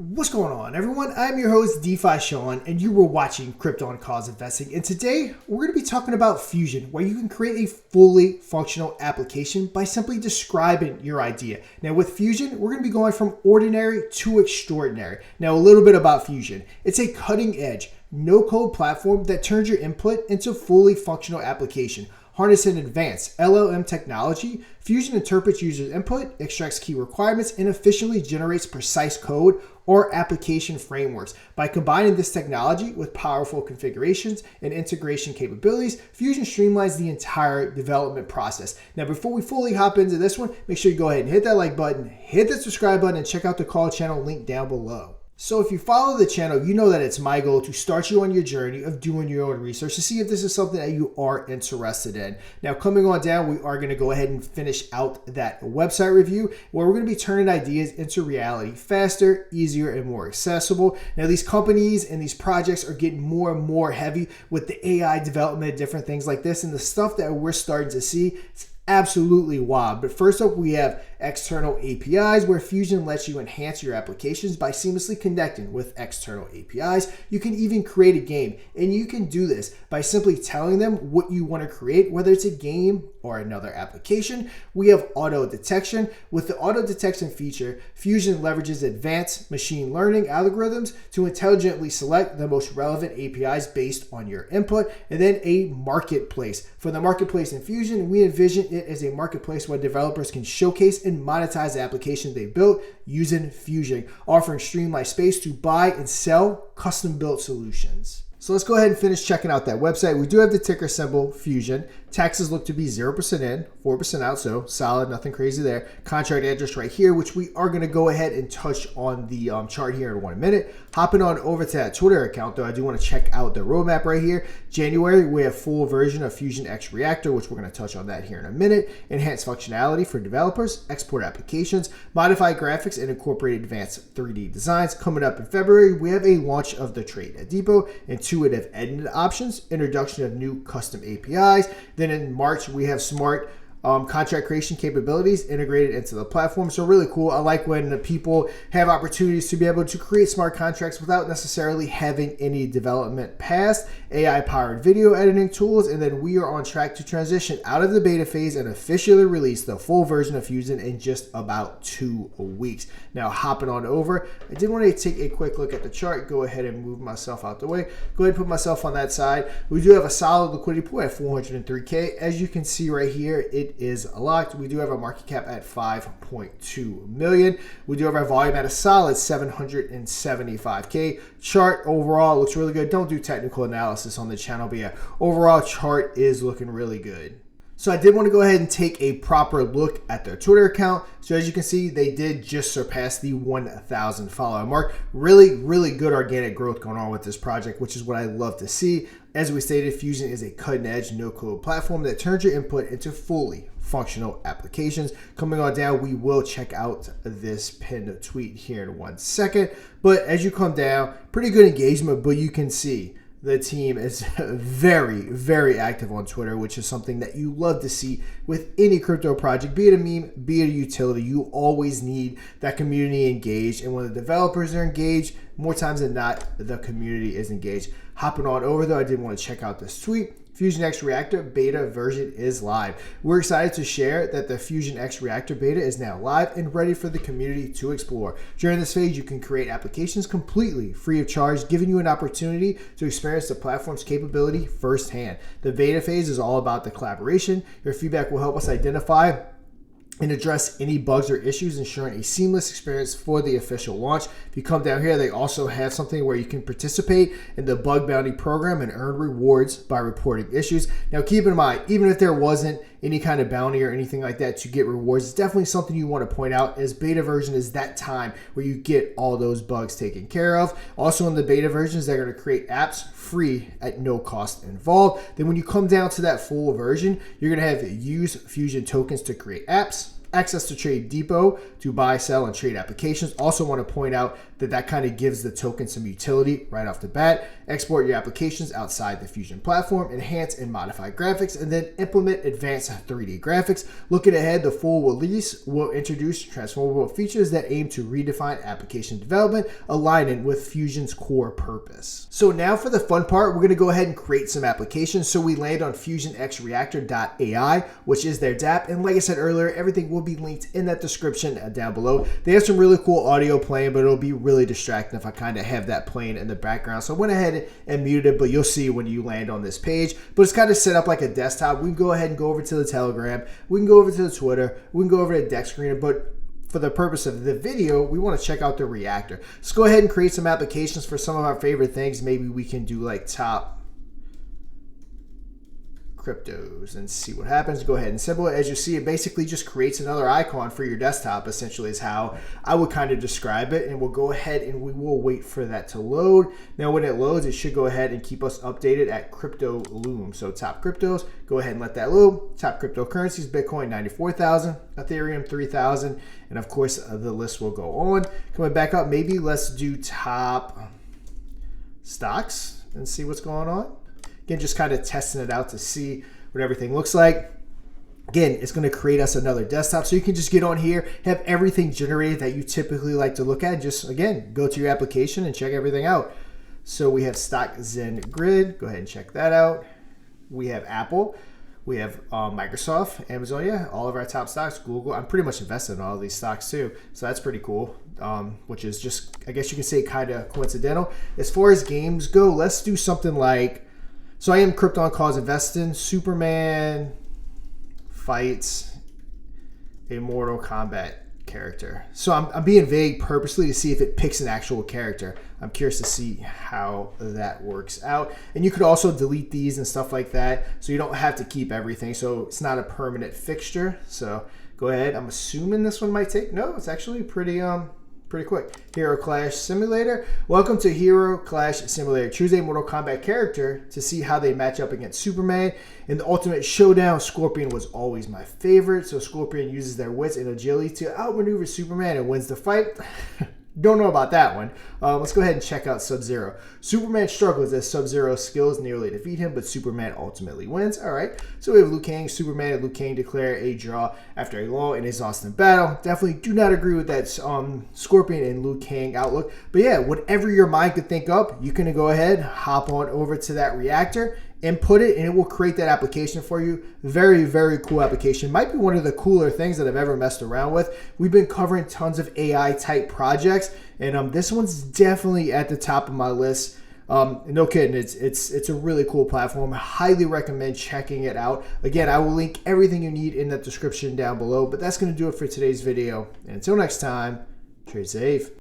What's going on, everyone? I'm your host, DeFi Sean, and you were watching Krypton Cause Investing. And today, we're going to be talking about Fusion, where you can create a fully functional application by simply describing your idea. Now, with Fusion, we're going to be going from ordinary to extraordinary. Now, a little bit about Fusion. It's a cutting-edge, no-code platform that turns your input into fully functional application. Harnessing advanced LLM technology, Fusion interprets users' input, extracts key requirements, and efficiently generates precise code or application frameworks. By combining this technology with powerful configurations and integration capabilities, Fusion streamlines the entire development process. Now, before we fully hop into this one, make sure you go ahead and hit that like button, hit the subscribe button, and check out the call channel link down below. So if you follow the channel, you know that it's my goal to start you on your journey of doing your own research to see if this is something that you are interested in. Now, coming on down, we are going to go ahead and finish out that website review where we're going to be turning ideas into reality faster, easier, and more accessible. Now, these companies and these projects are getting more and more heavy with the AI development, different things like this, and the stuff that we're starting to see. It's absolutely wild. But first up, we have external APIs, where Fusion lets you enhance your applications by seamlessly connecting with external APIs. You can even create a game, and you can do this by simply telling them what you want to create, whether it's a game or another application. We have auto detection. With the auto detection feature, Fusion leverages advanced machine learning algorithms to intelligently select the most relevant APIs based on your input. And then a marketplace. For the marketplace in Fusion, we envision it as a marketplace where developers can showcase and monetize the application they built using Fusion, offering streamlined space to buy and sell custom-built solutions. So let's go ahead and finish checking out that website. We do have the ticker symbol Fusion. Taxes look to be 0% in, 4% out, so solid, nothing crazy there. Contract address right here, which we are going to go ahead and touch on the chart here in 1 minute. Hopping on over to that Twitter account, though, I do want to check out the roadmap right here. January, we have full version of Fusion X Reactor, which we're going to touch on that here in a minute. Enhanced functionality for developers, export applications, modified graphics, and incorporate advanced 3D designs. Coming up in February, we have a launch of the Trade Depot, intuitive editing options, introduction of new custom APIs. Then in March, we have smart contract creation capabilities integrated into the platform. So really cool. I like when the people have opportunities to be able to create smart contracts without necessarily having any development past. AI-powered video editing tools. And then we are on track to transition out of the beta phase and officially release the full version of Fusion in just about 2 weeks. Now, hopping on over, I did want to take a quick look at the chart. Go ahead and move myself out the way. Go ahead and put myself on that side. We do have a solid liquidity pool at 403K. As you can see right here, it is locked. We do have our market cap at 5.2 million. We do have our volume at a solid 775K. Chart overall looks really good. Don't do technical analysis on the channel, but yeah, overall chart is looking really good. So I did want to go ahead and take a proper look at their Twitter account. So as you can see, they did just surpass the 1,000 follower mark. Really, really good organic growth going on with this project, which is what I love to see. As we stated, Fusion is a cutting-edge no-code platform that turns your input into fully functional applications. Coming on down, we will check out this pinned tweet here in 1 second. But as you come down, pretty good engagement, but you can see the team is very, very active on Twitter, which is something that you love to see with any crypto project, be it a meme, be it a utility. You always need that community engaged. And when the developers are engaged, more times than not, the community is engaged. Hopping on over, though, I did want to check out this tweet. Fusion X Reactor beta version is live. We're excited to share that the Fusion X Reactor beta is now live and ready for the community to explore. During this phase, you can create applications completely free of charge, giving you an opportunity to experience the platform's capability firsthand. The beta phase is all about the collaboration. Your feedback will help us identify and address any bugs or issues, ensuring a seamless experience for the official launch. If you come down here, they also have something where you can participate in the bug bounty program and earn rewards by reporting issues. Now, keep in mind, even if there wasn't any kind of bounty or anything like that to get rewards, it's definitely something you want to point out, as beta version is that time where you get all those bugs taken care of. Also in the beta versions, they're going to create apps free at no cost involved. Then when you come down to that full version, you're going to have use Fusion tokens to create apps, access to Trade Depot to buy, sell, and trade applications. Also want to point out that that kind of gives the token some utility right off the bat. Export your applications outside the Fusion platform, enhance and modify graphics, and then implement advanced 3D graphics. Looking ahead, the full release will introduce transformable features that aim to redefine application development, aligning with Fusion's core purpose. So now for the fun part, we're going to go ahead and create some applications. So we land on FusionXReactor.ai, which is their dApp. And like I said earlier, everything will be linked in that description down below. They have some really cool audio playing, but it'll be really distracting if I kind of have that playing in the background. So I went ahead and muted it, but you'll see when you land on this page. But it's kind of set up like a desktop. We can go ahead and go over to the Telegram. We can go over to the Twitter. We can go over to Deck Screener, but for the purpose of the video, we want to check out the Reactor. Let's go ahead and create some applications for some of our favorite things. Maybe we can do like top cryptos and see what happens. Go ahead and symbol it. As you see, it basically just creates another icon for your desktop, essentially is how I would kind of describe it. And we'll go ahead and we will wait for that to load. Now when it loads, it should go ahead and keep us updated at Crypto Loom. So top cryptos, go ahead and let that load. Top cryptocurrencies, Bitcoin 94,000, Ethereum 3,000, and of course the list will go on. Coming back up, maybe let's do top stocks and see what's going on. Again, just kind of testing it out to see what everything looks like. Again, it's going to create us another desktop. So you can just get on here, have everything generated that you typically like to look at. Just, again, go to your application and check everything out. So we have Stock Zen Grid. Go ahead and check that out. We have Apple. We have Microsoft, Amazon, yeah, all of our top stocks, Google. I'm pretty much invested in all of these stocks too. So that's pretty cool, which is just, I guess you can say, kind of coincidental. As far as games go, let's do something like, so I am Krypton Cause Investing. Superman fights a Mortal Kombat character. So I'm being vague purposely to see if it picks an actual character. I'm curious to see how that works out. And you could also delete these and stuff like that, so you don't have to keep everything. So it's not a permanent fixture. So go ahead. I'm assuming this one might take, no, it's actually pretty quick. Hero Clash Simulator. Welcome to Hero Clash Simulator. Choose a Mortal Kombat character to see how they match up against Superman. In the Ultimate Showdown, Scorpion was always my favorite. So Scorpion uses their wits and agility to outmaneuver Superman and wins the fight. Don't know about that one. Let's go ahead and check out Sub-Zero. Superman struggles as Sub-Zero's skills nearly defeat him, but Superman ultimately wins. All right. So we have Liu Kang. Superman and Liu Kang declare a draw after a long and exhausting battle. Definitely do not agree with that Scorpion and Liu Kang outlook. But yeah, whatever your mind could think up, you can go ahead, hop on over to that Reactor, input it, and it will create that application for you. Very, very cool application. Might be one of the cooler things that I've ever messed around with. We've been covering tons of AI type projects, and this one's definitely at the top of my list. No kidding, it's a really cool platform. I highly recommend checking it out. Again, I will link everything you need in the description down below, but that's going to do it for today's video. And until next time, trade safe.